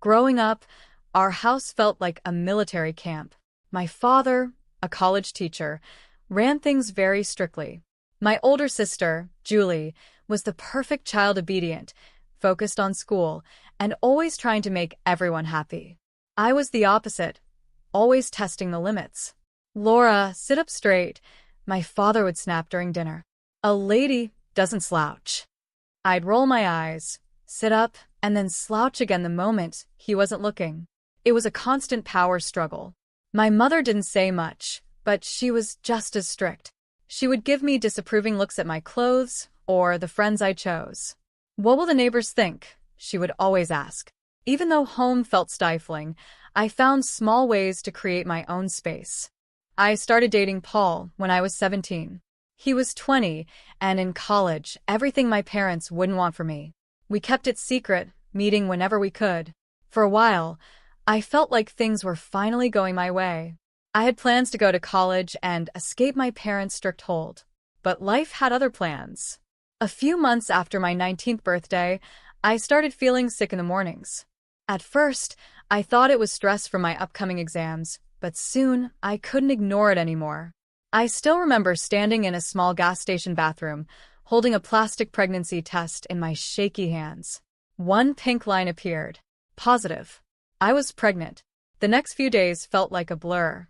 Growing up, our house felt like a military camp. My father, a college teacher, ran things very strictly. My older sister, Julie, was the perfect child, obedient, focused on school, and always trying to make everyone happy. I was the opposite, always testing the limits. "Laura, sit up straight," my father would snap during dinner. "A lady doesn't slouch." I'd roll my eyes, sit up, and then slouch again the moment he wasn't looking. It was a constant power struggle. My mother didn't say much, but she was just as strict. She would give me disapproving looks at my clothes or the friends I chose. "What will the neighbors think?" she would always ask. Even though home felt stifling, I found small ways to create my own space. I started dating Paul when I was 17. He was 20, and in college, everything my parents wouldn't want for me. We kept it secret, meeting whenever we could. For a while, I felt like things were finally going my way. I had plans to go to college and escape my parents' strict hold. But life had other plans. A few months after my 19th birthday, I started feeling sick in the mornings. At first, I thought it was stress from my upcoming exams, but soon I couldn't ignore it anymore. I still remember standing in a small gas station bathroom, holding a plastic pregnancy test in my shaky hands. One pink line appeared. Positive. I was pregnant. The next few days felt like a blur.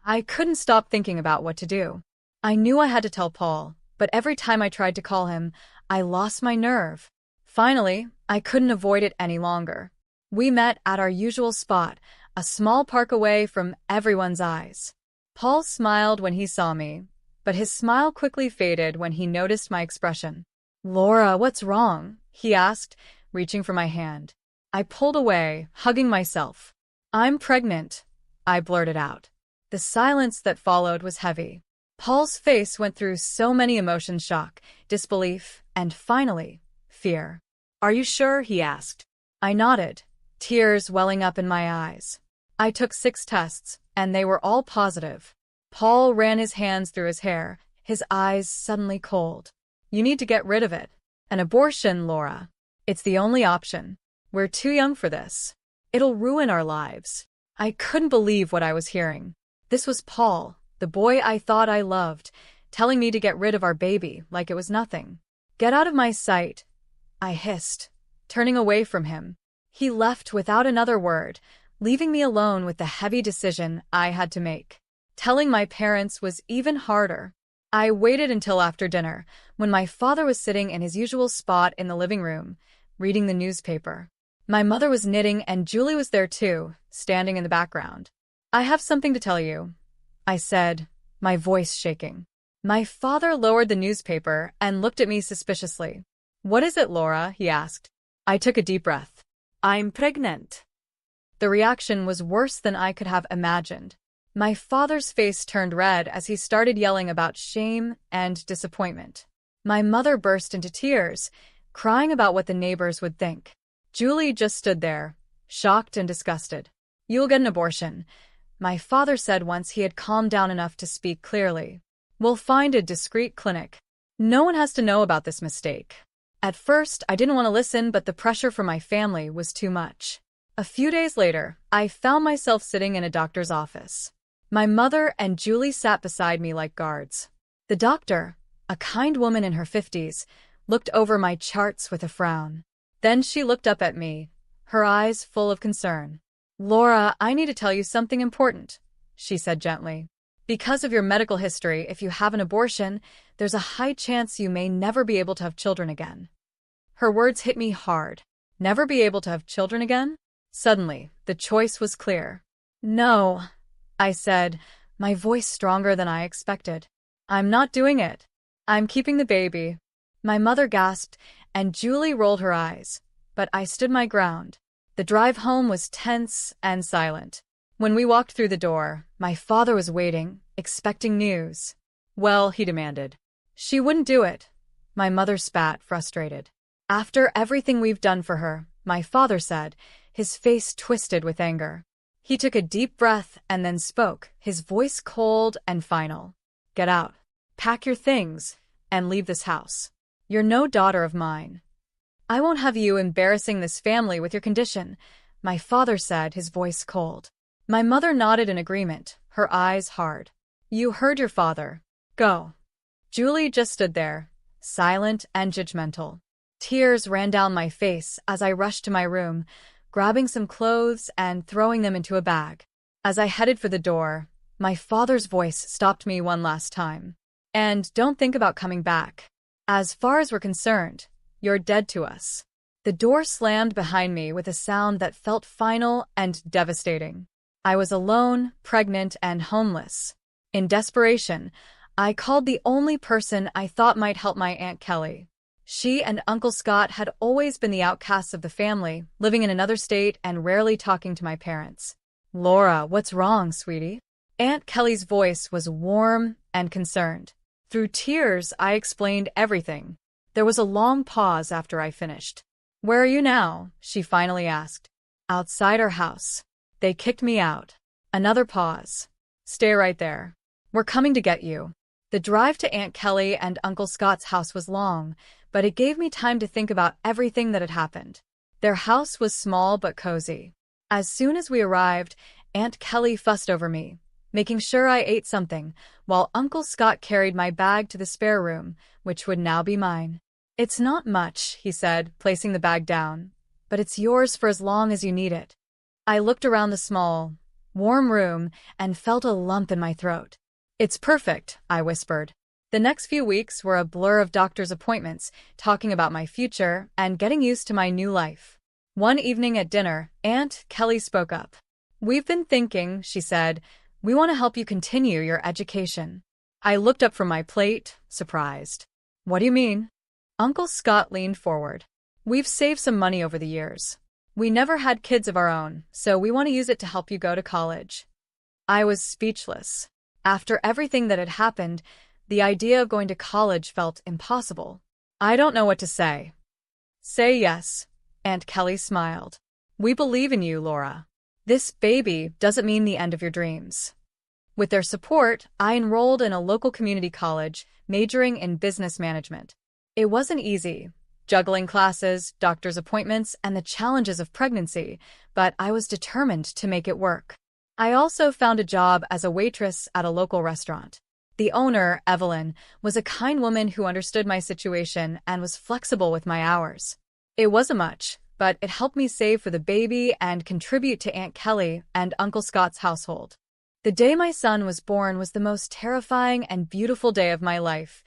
I couldn't stop thinking about what to do. I knew I had to tell Paul, but every time I tried to call him, I lost my nerve. Finally, I couldn't avoid it any longer. We met at our usual spot, a small park away from everyone's eyes. Paul smiled when he saw me, but his smile quickly faded when he noticed my expression. "Laura, what's wrong?" he asked, reaching for my hand. I pulled away, hugging myself. "I'm pregnant," I blurted out. The silence that followed was heavy. Paul's face went through so many emotions: shock, disbelief, and finally, fear. "Are you sure?" he asked. I nodded, tears welling up in my eyes. I took 6 tests, and they were all positive. Paul ran his hands through his hair, his eyes suddenly cold. "You need to get rid of it. An abortion, Laura. It's the only option. We're too young for this. It'll ruin our lives." I couldn't believe what I was hearing. This was Paul, the boy I thought I loved, telling me to get rid of our baby like it was nothing. "Get out of my sight," I hissed, turning away from him. He left without another word, leaving me alone with the heavy decision I had to make. Telling my parents was even harder. I waited until after dinner, when my father was sitting in his usual spot in the living room, reading the newspaper. My mother was knitting and Julie was there too, standing in the background. "I have something to tell you," I said, my voice shaking. My father lowered the newspaper and looked at me suspiciously. "What is it, Laura?" he asked. I took a deep breath. "I'm pregnant." The reaction was worse than I could have imagined. My father's face turned red as he started yelling about shame and disappointment. My mother burst into tears, crying about what the neighbors would think. Julie just stood there, shocked and disgusted. "You'll get an abortion," my father said once he had calmed down enough to speak clearly. "We'll find a discreet clinic. No one has to know about this mistake." At first, I didn't want to listen, but the pressure from my family was too much. A few days later, I found myself sitting in a doctor's office. My mother and Julie sat beside me like guards. The doctor, a kind woman in her 50s, looked over my charts with a frown. Then she looked up at me, her eyes full of concern. "Laura, I need to tell you something important," she said gently. "Because of your medical history, if you have an abortion, there's a high chance you may never be able to have children again." Her words hit me hard. Never be able to have children again? Suddenly, the choice was clear. "No," I said, my voice stronger than I expected. "I'm not doing it. I'm keeping the baby." My mother gasped, and Julie rolled her eyes, but I stood my ground. The drive home was tense and silent. When we walked through the door, my father was waiting, expecting news. "Well," he demanded. "She wouldn't do it." My mother spat, frustrated. "After everything we've done for her," my father said, his face twisted with anger. He took a deep breath and then spoke, his voice cold and final. "Get out. Pack your things, and leave this house. You're no daughter of mine. I won't have you embarrassing this family with your condition. my father said, his voice cold. My mother nodded in agreement, her eyes hard. You heard your father. Go. Julie just stood there, silent and judgmental. Tears ran down my face as I rushed to my room, grabbing some clothes and throwing them into a bag. As I headed for the door, my father's voice stopped me one last time. And don't think about coming back. As far as we're concerned, you're dead to us. The door slammed behind me with a sound that felt final and devastating. I was alone, pregnant, and homeless. In desperation, I called the only person I thought might help, my Aunt Kelly. She and Uncle Scott had always been the outcasts of the family, living in another state and rarely talking to my parents. Laura, what's wrong, sweetie? Aunt Kelly's voice was warm and concerned. Through tears, I explained everything. There was a long pause after I finished. Where are you now? She finally asked. Outside our house. They kicked me out. Another pause. Stay right there. We're coming to get you. The drive to Aunt Kelly and Uncle Scott's house was long, but it gave me time to think about everything that had happened. Their house was small but cozy. As soon as we arrived, Aunt Kelly fussed over me, making sure I ate something, while Uncle Scott carried my bag to the spare room, which would now be mine. It's not much, he said, placing the bag down, but it's yours for as long as you need it. I looked around the small, warm room and felt a lump in my throat. It's perfect, I whispered. The next few weeks were a blur of doctor's appointments, talking about my future and getting used to my new life. One evening at dinner, Aunt Kelly spoke up. We've been thinking, she said, we want to help you continue your education. I looked up from my plate, surprised. What do you mean? Uncle Scott leaned forward. We've saved some money over the years. We never had kids of our own, so we want to use it to help you go to college. I was speechless. After everything that had happened, the idea of going to college felt impossible. I don't know what to say. Say yes, Aunt Kelly smiled. We believe in you, Laura. This baby doesn't mean the end of your dreams. With their support, I enrolled in a local community college, majoring in business management. It wasn't easy, juggling classes, doctor's appointments, and the challenges of pregnancy, but I was determined to make it work. I also found a job as a waitress at a local restaurant. The owner, Evelyn, was a kind woman who understood my situation and was flexible with my hours. It wasn't much, but it helped me save for the baby and contribute to Aunt Kelly and Uncle Scott's household. The day my son was born was the most terrifying and beautiful day of my life.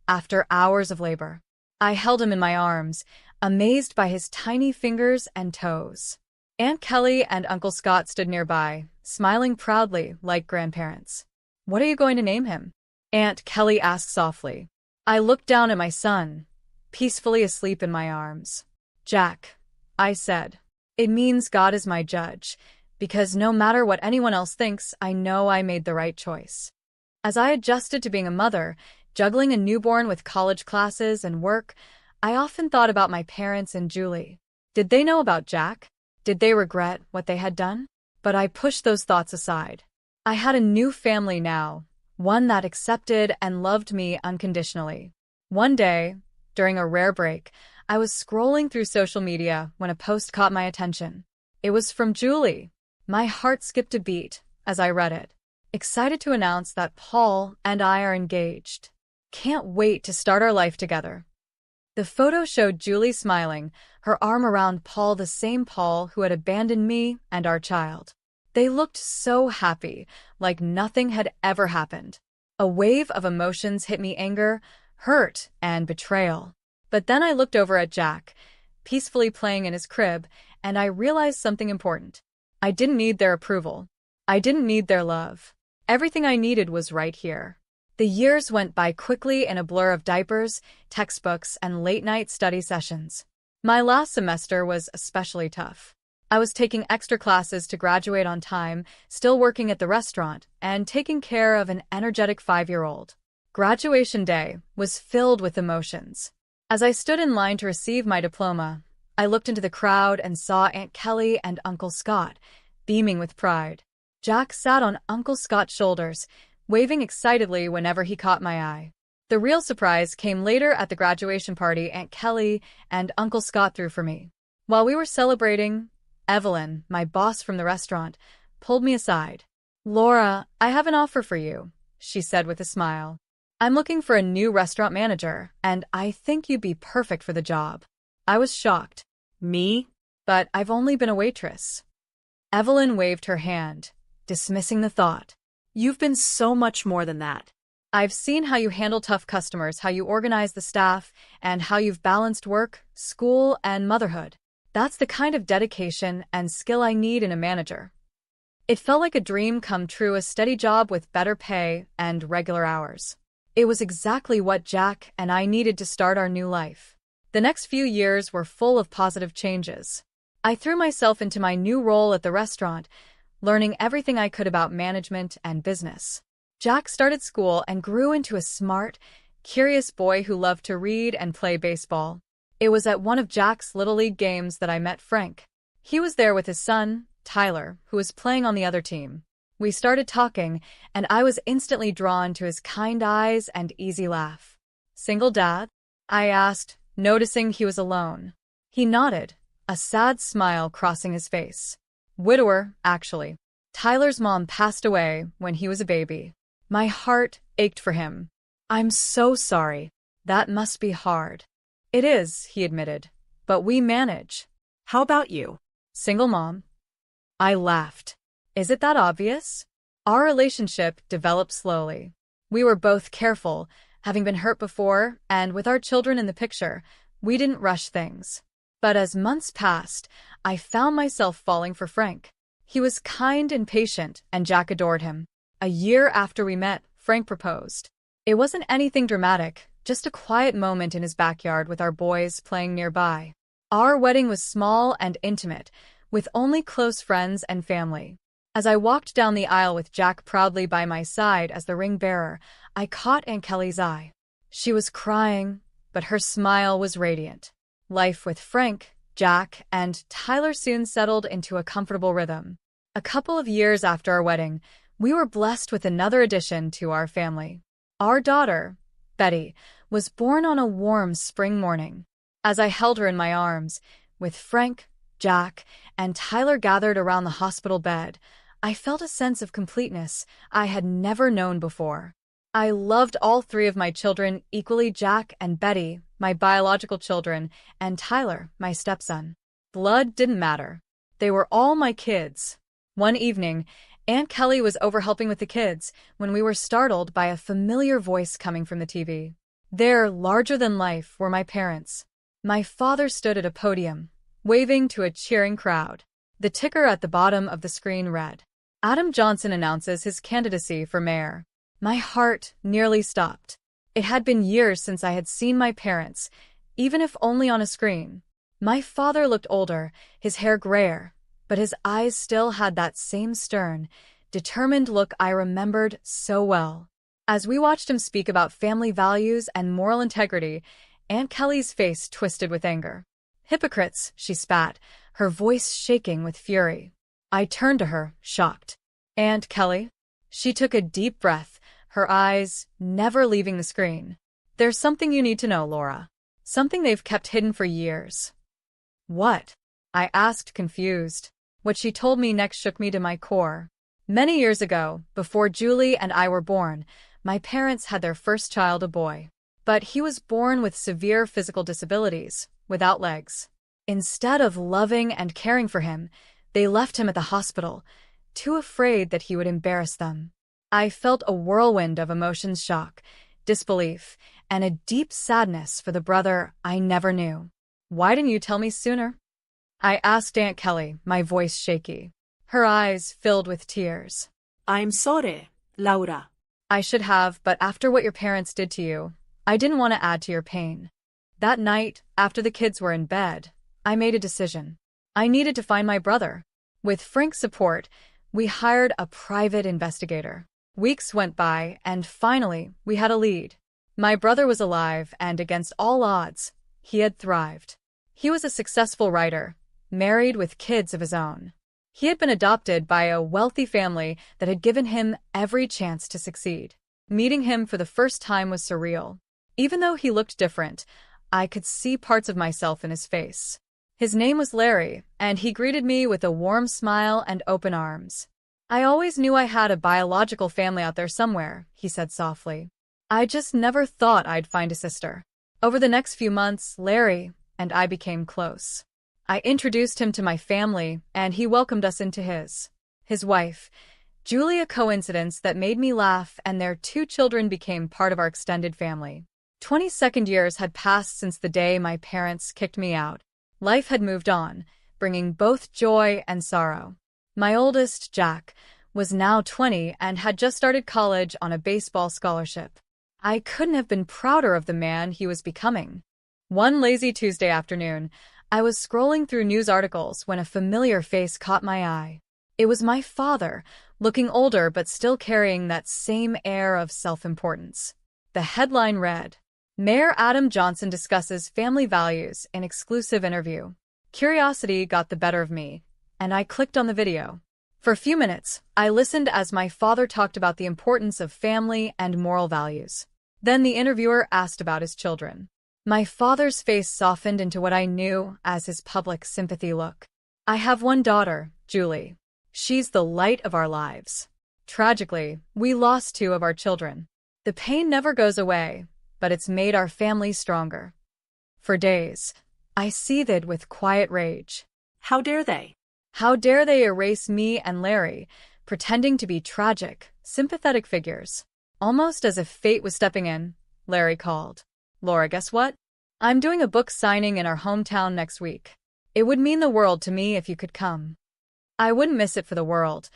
After hours of labor, I held him in my arms, amazed by his tiny fingers and toes. Aunt Kelly and Uncle Scott stood nearby, smiling proudly like grandparents. What are you going to name him? Aunt Kelly asked softly. I looked down at my son, peacefully asleep in my arms. Jack, I said. It means God is my judge, because no matter what anyone else thinks, I know I made the right choice. As I adjusted to being a mother, juggling a newborn with college classes and work, I often thought about my parents and Julie. Did they know about Jack? Did they regret what they had done? But I pushed those thoughts aside. I had a new family now, one that accepted and loved me unconditionally. One day, during a rare break, I was scrolling through social media when a post caught my attention. It was from Julie. My heart skipped a beat as I read it, excited to announce that Paul and I are engaged. Can't wait to start our life together. The photo showed Julie smiling, her arm around Paul, the same Paul who had abandoned me and our child. They looked so happy, like nothing had ever happened. A wave of emotions hit me: anger, hurt, and betrayal. But then I looked over at Jack, peacefully playing in his crib, and I realized something important. I didn't need their approval. I didn't need their love. Everything I needed was right here. The years went by quickly in a blur of diapers, textbooks, and late-night study sessions. My last semester was especially tough. I was taking extra classes to graduate on time, still working at the restaurant, and taking care of an energetic 5-year-old. Graduation day was filled with emotions. As I stood in line to receive my diploma, I looked into the crowd and saw Aunt Kelly and Uncle Scott, beaming with pride. Jack sat on Uncle Scott's shoulders, waving excitedly whenever he caught my eye. The real surprise came later at the graduation party Aunt Kelly and Uncle Scott threw for me. While we were celebrating, Evelyn, my boss from the restaurant, pulled me aside. "Laura, I have an offer for you," she said with a smile. "I'm looking for a new restaurant manager, and I think you'd be perfect for the job." I was shocked. "Me? But I've only been a waitress." Evelyn waved her hand, dismissing the thought. "You've been so much more than that. I've seen how you handle tough customers, how you organize the staff, and how you've balanced work, school, and motherhood. That's the kind of dedication and skill I need in a manager." It felt like a dream come true, a steady job with better pay and regular hours. It was exactly what Jack and I needed to start our new life. The next few years were full of positive changes. I threw myself into my new role at the restaurant, learning everything I could about management and business. Jack started school and grew into a smart, curious boy who loved to read and play baseball. It was at one of Jack's Little League games that I met Frank. He was there with his son, Tyler, who was playing on the other team. We started talking, and I was instantly drawn to his kind eyes and easy laugh. "Single dad?" I asked, noticing he was alone. He nodded, a sad smile crossing his face. "Widower, actually. Tyler's mom passed away when he was a baby." My heart ached for him. "I'm so sorry. That must be hard." "It is," he admitted, "but we manage." "How about you?" "Single mom." I laughed. "Is it that obvious?" Our relationship developed slowly. We were both careful, having been hurt before, and with our children in the picture, we didn't rush things. But as months passed, I found myself falling for Frank. He was kind and patient, and Jack adored him. A year after we met, Frank proposed. It wasn't anything dramatic, just a quiet moment in his backyard with our boys playing nearby. Our wedding was small and intimate, with only close friends and family. As I walked down the aisle with Jack proudly by my side as the ring bearer, I caught Aunt Kelly's eye. She was crying, but her smile was radiant. Life with Frank, Jack, and Tyler soon settled into a comfortable rhythm. A couple of years after our wedding, we were blessed with another addition to our family. Our daughter, Betty, was born on a warm spring morning. As I held her in my arms, with Frank, Jack, and Tyler gathered around the hospital bed, I felt a sense of completeness I had never known before. I loved all three of my children equally: Jack and Betty, my biological children, and Tyler, my stepson. Blood didn't matter. They were all my kids. One evening, Aunt Kelly was over helping with the kids when we were startled by a familiar voice coming from the TV. There, larger than life, were my parents. My father stood at a podium, waving to a cheering crowd. The ticker at the bottom of the screen read, "Adam Johnson announces his candidacy for mayor." My heart nearly stopped. It had been years since I had seen my parents, even if only on a screen. My father looked older, his hair grayer, but his eyes still had that same stern, determined look I remembered so well. As we watched him speak about family values and moral integrity, Aunt Kelly's face twisted with anger. "Hypocrites," she spat, her voice shaking with fury. I turned to her, shocked. "Aunt Kelly?" She took a deep breath, her eyes never leaving the screen. "There's something you need to know, Laura. Something they've kept hidden for years." "What?" I asked, confused. What she told me next shook me to my core. Many years ago, before Julie and I were born, my parents had their first child, a boy. But he was born with severe physical disabilities, without legs. Instead of loving and caring for him, they left him at the hospital, too afraid that he would embarrass them. I felt a whirlwind of emotions: shock, disbelief, and a deep sadness for the brother I never knew. "Why didn't you tell me sooner?" I asked Aunt Kelly, my voice shaky. Her eyes filled with tears. "I'm sorry, Laura." "I should have, but after what your parents did to you, I didn't want to add to your pain." That night, after the kids were in bed, I made a decision. I needed to find my brother. With Frank's support, we hired a private investigator. Weeks went by, and finally, we had a lead. My brother was alive, and against all odds, he had thrived. He was a successful writer, married with kids of his own. He had been adopted by a wealthy family that had given him every chance to succeed. Meeting him for the first time was surreal. Even though he looked different, I could see parts of myself in his face. His name was Larry, and he greeted me with a warm smile and open arms. I always knew I had a biological family out there somewhere, he said softly. I just never thought I'd find a sister. Over the next few months, Larry and I became close. I introduced him to my family, and he welcomed us into his. His wife, Julie, a coincidence that made me laugh, and their 2 children became part of our extended family. 22nd years had passed since the day my parents kicked me out. Life had moved on, bringing both joy and sorrow. My oldest, Jack, was now 20 and had just started college on a baseball scholarship. I couldn't have been prouder of the man he was becoming. One lazy Tuesday afternoon, I was scrolling through news articles when a familiar face caught my eye. It was my father, looking older but still carrying that same air of self-importance. The headline read, Mayor Adam Johnson discusses family values in exclusive interview. Curiosity got the better of me, and I clicked on the video. For a few minutes, I listened as my father talked about the importance of family and moral values. Then the interviewer asked about his children. My father's face softened into what I knew as his public sympathy look. I have one daughter, Julie. She's the light of our lives. Tragically, we lost 2 of our children. The pain never goes away, but it's made our family stronger. For days, I seethed with quiet rage. How dare they? How dare they erase me and Larry, pretending to be tragic, sympathetic figures? Almost as if fate was stepping in, Larry called. Laura, guess what? I'm doing a book signing in our hometown next week. It would mean the world to me if you could come. I wouldn't miss it for the world,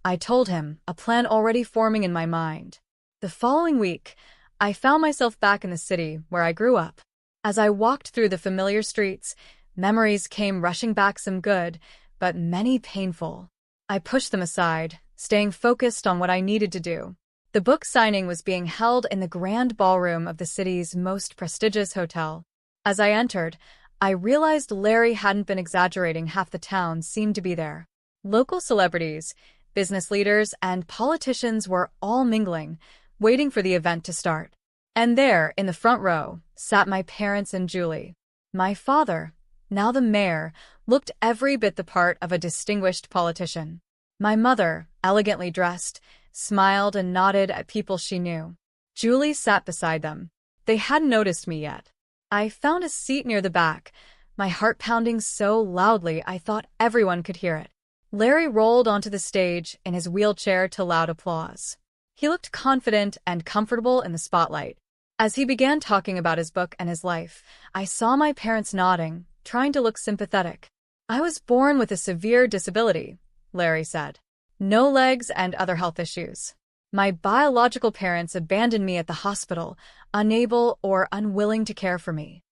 I told him, a plan already forming in my mind. The following week, I found myself back in the city where I grew up. As I walked through the familiar streets, memories came rushing back, some good, but many painful. I pushed them aside, staying focused on what I needed to do. The book signing was being held in the grand ballroom of the city's most prestigious hotel. As I entered, I realized Larry hadn't been exaggerating. Half the town seemed to be there. Local celebrities, business leaders, and politicians were all mingling, waiting for the event to start. And there, in the front row, sat my parents and Julie. My father, now the mayor, looked every bit the part of a distinguished politician. My mother, elegantly dressed, smiled and nodded at people she knew. Julie sat beside them. They hadn't noticed me yet. I found a seat near the back, my heart pounding so loudly I thought everyone could hear it. Larry rolled onto the stage in his wheelchair to loud applause. He looked confident and comfortable in the spotlight. As he began talking about his book and his life, I saw my parents nodding, trying to look sympathetic. I was born with a severe disability, Larry said. No legs and other health issues. My biological parents abandoned me at the hospital, unable or unwilling to care for me.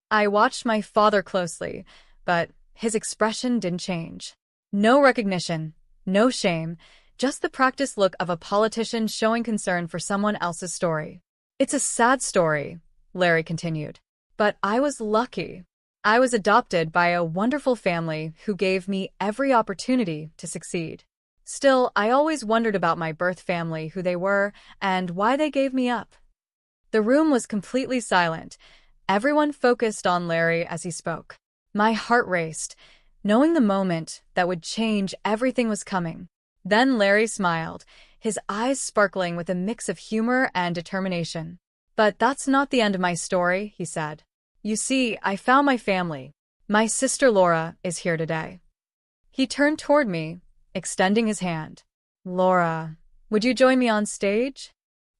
I watched my father closely, but his expression didn't change. No recognition, no shame, just the practiced look of a politician showing concern for someone else's story. It's a sad story, Larry continued. But I was lucky. I was adopted by a wonderful family who gave me every opportunity to succeed. Still, I always wondered about my birth family, who they were, and why they gave me up. The room was completely silent. Everyone focused on Larry as he spoke. My heart raced, knowing the moment that would change everything was coming. Then Larry smiled, his eyes sparkling with a mix of humor and determination. But that's not the end of my story, he said. You see, I found my family. My sister Laura is here today. He turned toward me, extending his hand. Laura, would you join me on stage?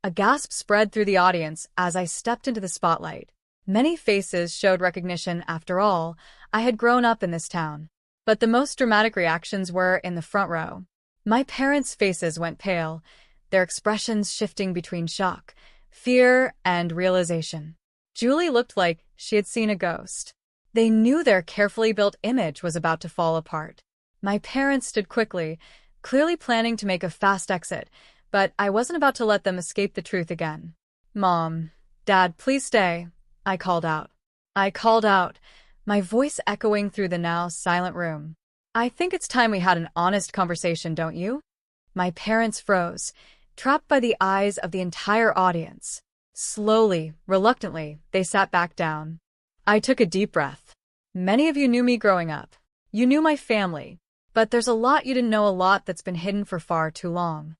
A gasp spread through the audience as I stepped into the spotlight. Many faces showed recognition. After all, I had grown up in this town. But the most dramatic reactions were in the front row. My parents' faces went pale, their expressions shifting between shock, fear, and realization. Julie looked like she had seen a ghost. They knew their carefully built image was about to fall apart. My parents stood quickly, clearly planning to make a fast exit, but I wasn't about to let them escape the truth again. Mom, Dad, please stay, I called out. My voice echoing through the now silent room. I think it's time we had an honest conversation, don't you? My parents froze, trapped by the eyes of the entire audience. Slowly, reluctantly, they sat back down. I took a deep breath. Many of you knew me growing up. You knew my family. But there's a lot you didn't know, a lot that's been hidden for far too long.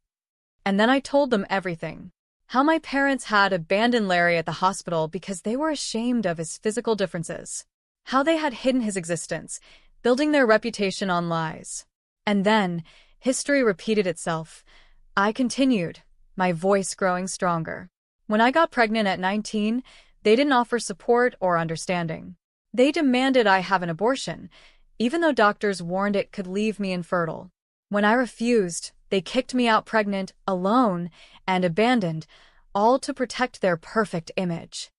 And then I told them everything. How my parents had abandoned Larry at the hospital because they were ashamed of his physical differences. How they had hidden his existence, building their reputation on lies. And then, history repeated itself. I continued, my voice growing stronger. When I got pregnant at 19, they didn't offer support or understanding. They demanded I have an abortion, even though doctors warned it could leave me infertile. When I refused, they kicked me out pregnant, alone, and abandoned, all to protect their perfect image.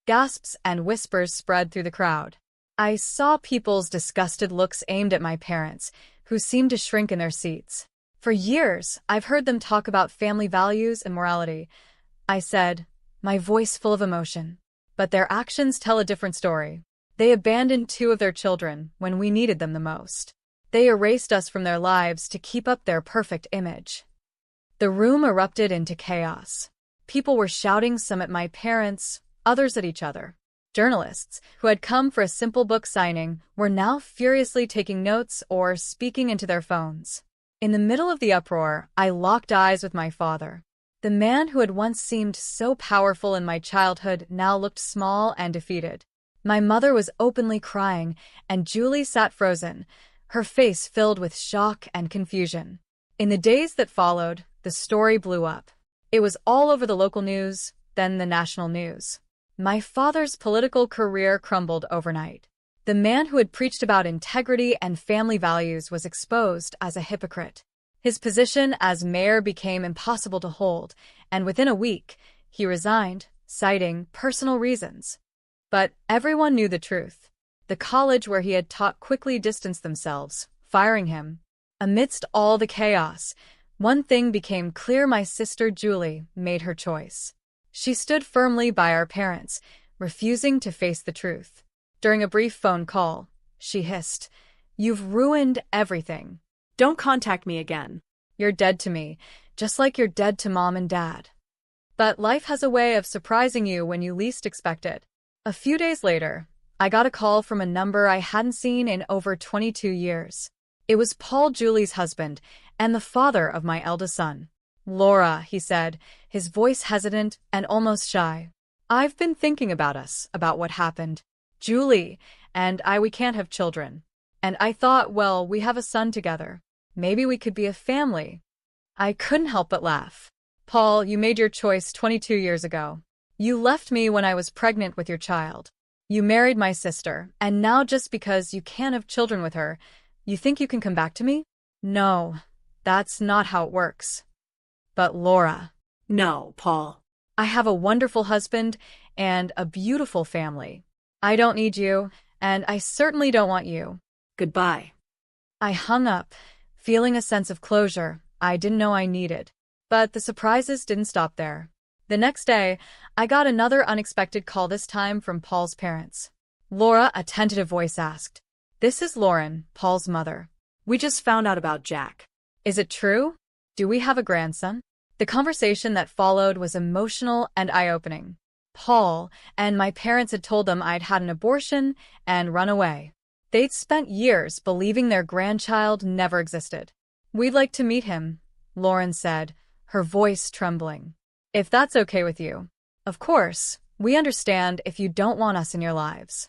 Gasps and whispers spread through the crowd. I saw people's disgusted looks aimed at my parents, who seemed to shrink in their seats. For years, I've heard them talk about family values and morality. I said, my voice full of emotion. But their actions tell a different story. They abandoned 2 of their children when we needed them the most. They erased us from their lives to keep up their perfect image. The room erupted into chaos. People were shouting, some at my parents, others at each other. Journalists, who had come for a simple book signing, were now furiously taking notes or speaking into their phones. In the middle of the uproar, I locked eyes with my father. The man who had once seemed so powerful in my childhood now looked small and defeated. My mother was openly crying, and Julie sat frozen, her face filled with shock and confusion. In the days that followed, the story blew up. It was all over the local news, then the national news. My father's political career crumbled overnight. The man who had preached about integrity and family values was exposed as a hypocrite. His position as mayor became impossible to hold, and within a week, he resigned, citing personal reasons. But everyone knew the truth. The college where he had taught quickly distanced themselves, firing him. Amidst all the chaos, one thing became clear: my sister Julie made her choice. She stood firmly by our parents, refusing to face the truth. During a brief phone call, she hissed, "You've ruined everything. Don't contact me again. You're dead to me, just like you're dead to Mom and Dad." But life has a way of surprising you when you least expect it. A few days later, I got a call from a number I hadn't seen in over 22 years. It was Paul, Julie's husband, and the father of my eldest son. "Laura," he said, his voice hesitant and almost shy. "I've been thinking about us, about what happened. Julie and we can't have children. And I thought, well, we have a son together. Maybe we could be a family." I couldn't help but laugh. "Paul, you made your choice 22 years ago. You left me when I was pregnant with your child. You married my sister, and now just because you can't have children with her, you think you can come back to me? No, that's not how it works." "But Laura." No, Paul. "I have a wonderful husband and a beautiful family. I don't need you, and I certainly don't want you." Goodbye. I hung up, feeling a sense of closure I didn't know I needed. But the surprises didn't stop there. The next day, I got another unexpected call, this time from Paul's parents. "Laura," a tentative voice asked. "This is Lauren, Paul's mother. We just found out about Jack." Is it true? Do we have a grandson?" The conversation that followed was emotional and eye-opening. Paul and my parents had told them I'd had an abortion and run away. They'd spent years believing their grandchild never existed. "We'd like to meet him," Lauren said, her voice trembling. "If that's okay with you. Of course, we understand if you don't want us in your lives."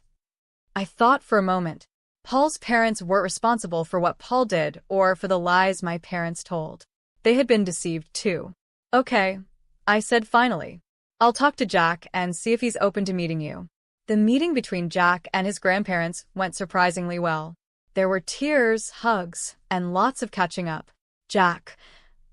I thought for a moment. Paul's parents weren't responsible for what Paul did or for the lies my parents told. They had been deceived too. "Okay," I said finally. "I'll talk to Jack and see if he's open to meeting you." The meeting between Jack and his grandparents went surprisingly well. There were tears, hugs, and lots of catching up. Jack,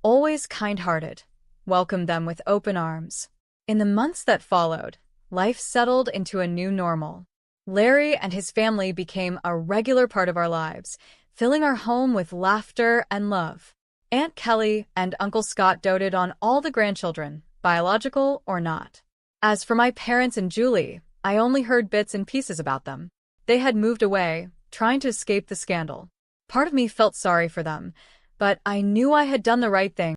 always kind-hearted, welcomed them with open arms. In the months that followed, life settled into a new normal. Larry and his family became a regular part of our lives, filling our home with laughter and love. Aunt Kelly and Uncle Scott doted on all the grandchildren, biological or not. As for my parents and Julie, I only heard bits and pieces about them. They had moved away, trying to escape the scandal. Part of me felt sorry for them, but I knew I had done the right thing.